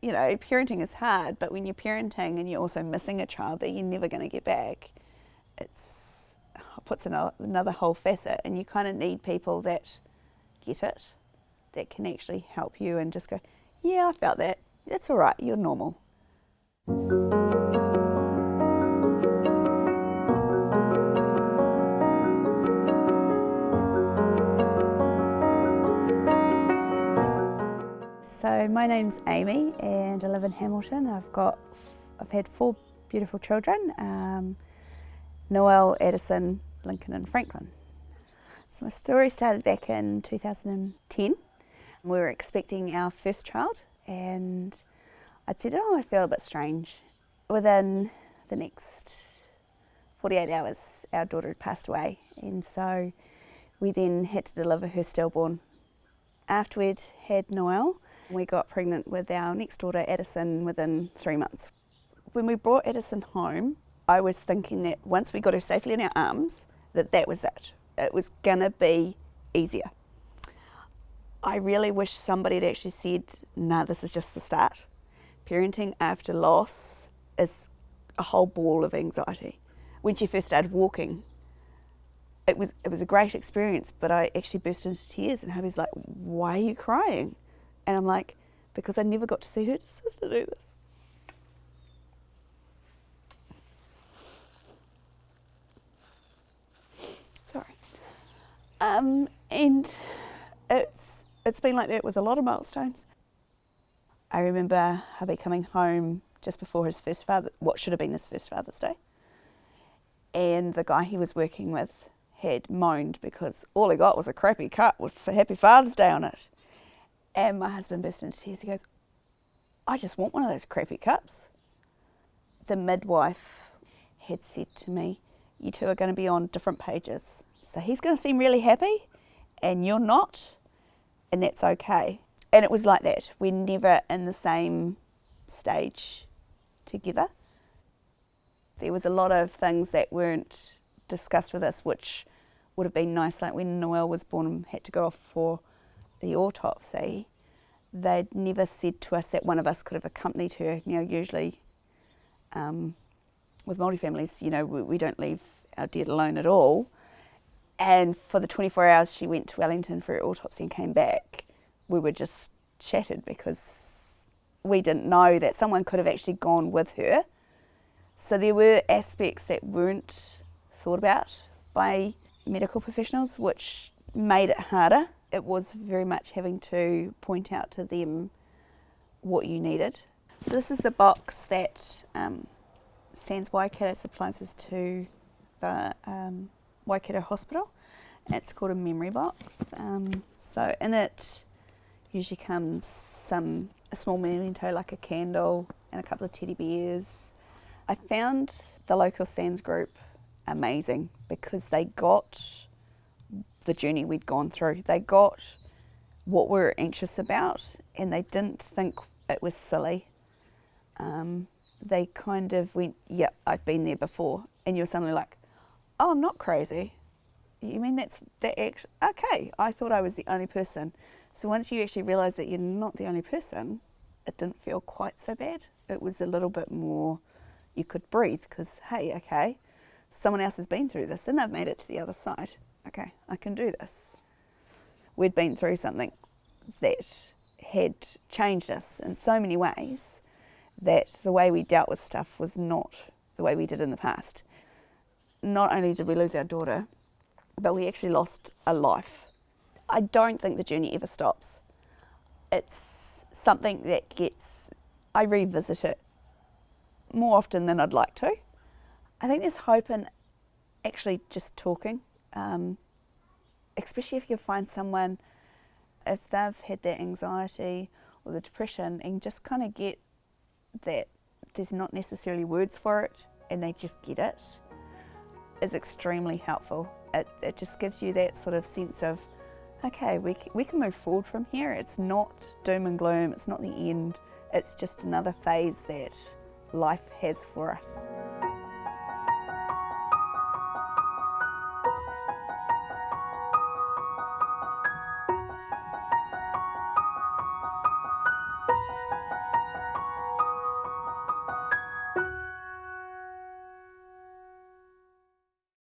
you know, parenting is hard, but when you're parenting and you're also missing a child that you're never going to get back, it puts another whole facet, and you kind of need people that get it, that can actually help you and just go, yeah, I felt that. It's all right, you're normal. So my name's Amie and I live in Hamilton. I've had 4 beautiful children, Noel, Addison, Lincoln and Franklin. So my story started back in 2010. We were expecting our first child and I'd said, I feel a bit strange. Within the next 48 hours, our daughter had passed away, and so we then had to deliver her stillborn. After we'd had Noel, we got pregnant with our next daughter, Addison, within 3 months. When we brought Addison home, I was thinking that once we got her safely in our arms, that was it. It was gonna be easier. I really wish somebody had actually said, nah, this is just the start. Parenting after loss is a whole ball of anxiety. When she first started walking, it was a great experience, but I actually burst into tears and hubby's like, why are you crying? And I'm like, because I never got to see her sister do this. Sorry. And it's been like that with a lot of milestones. I remember hubby coming home just before what should have been his first Father's Day. And the guy he was working with had moaned because all he got was a crappy cup with Happy Father's Day on it. And my husband burst into tears. He goes, I just want one of those crappy cups. The midwife had said to me, you two are going to be on different pages. So he's going to seem really happy and you're not, and that's okay. And it was like that. We're never in the same stage together. There was a lot of things that weren't discussed with us, which would have been nice, like when Noel was born and had to go off for the autopsy. They'd never said to us that one of us could have accompanied her. You know, usually with multi-families, you know, we don't leave our dead alone at all. And for the 24 hours she went to Wellington for her autopsy and came back, we were just shattered because we didn't know that someone could have actually gone with her. So there were aspects that weren't thought about by medical professionals, which made it harder. It was very much having to point out to them what you needed. So this is the box that Sands Waikato supplies us to the Waikato Hospital. It's called a memory box. So in it usually comes a small memento like a candle and a couple of teddy bears. I found the local Sands group amazing because they got the journey we'd gone through. They got what we were anxious about and they didn't think it was silly. They kind of went, yep, I've been there before. And you're suddenly like, oh, I'm not crazy. You mean okay, I thought I was the only person. So once you actually realise that you're not the only person, it didn't feel quite so bad. It was a little bit more, you could breathe because, hey, okay, someone else has been through this and they've made it to the other side. Okay, I can do this. We'd been through something that had changed us in so many ways that the way we dealt with stuff was not the way we did in the past. Not only did we lose our daughter, but we actually lost a life. I don't think the journey ever stops. It's something that I revisit it more often than I'd like to. I think there's hope in actually just talking, especially if you find someone, if they've had that anxiety or the depression, and just kind of get that there's not necessarily words for it and they just get it, is extremely helpful. It just gives you that sort of sense of, okay, we can move forward from here. It's not doom and gloom, it's not the end, it's just another phase that life has for us.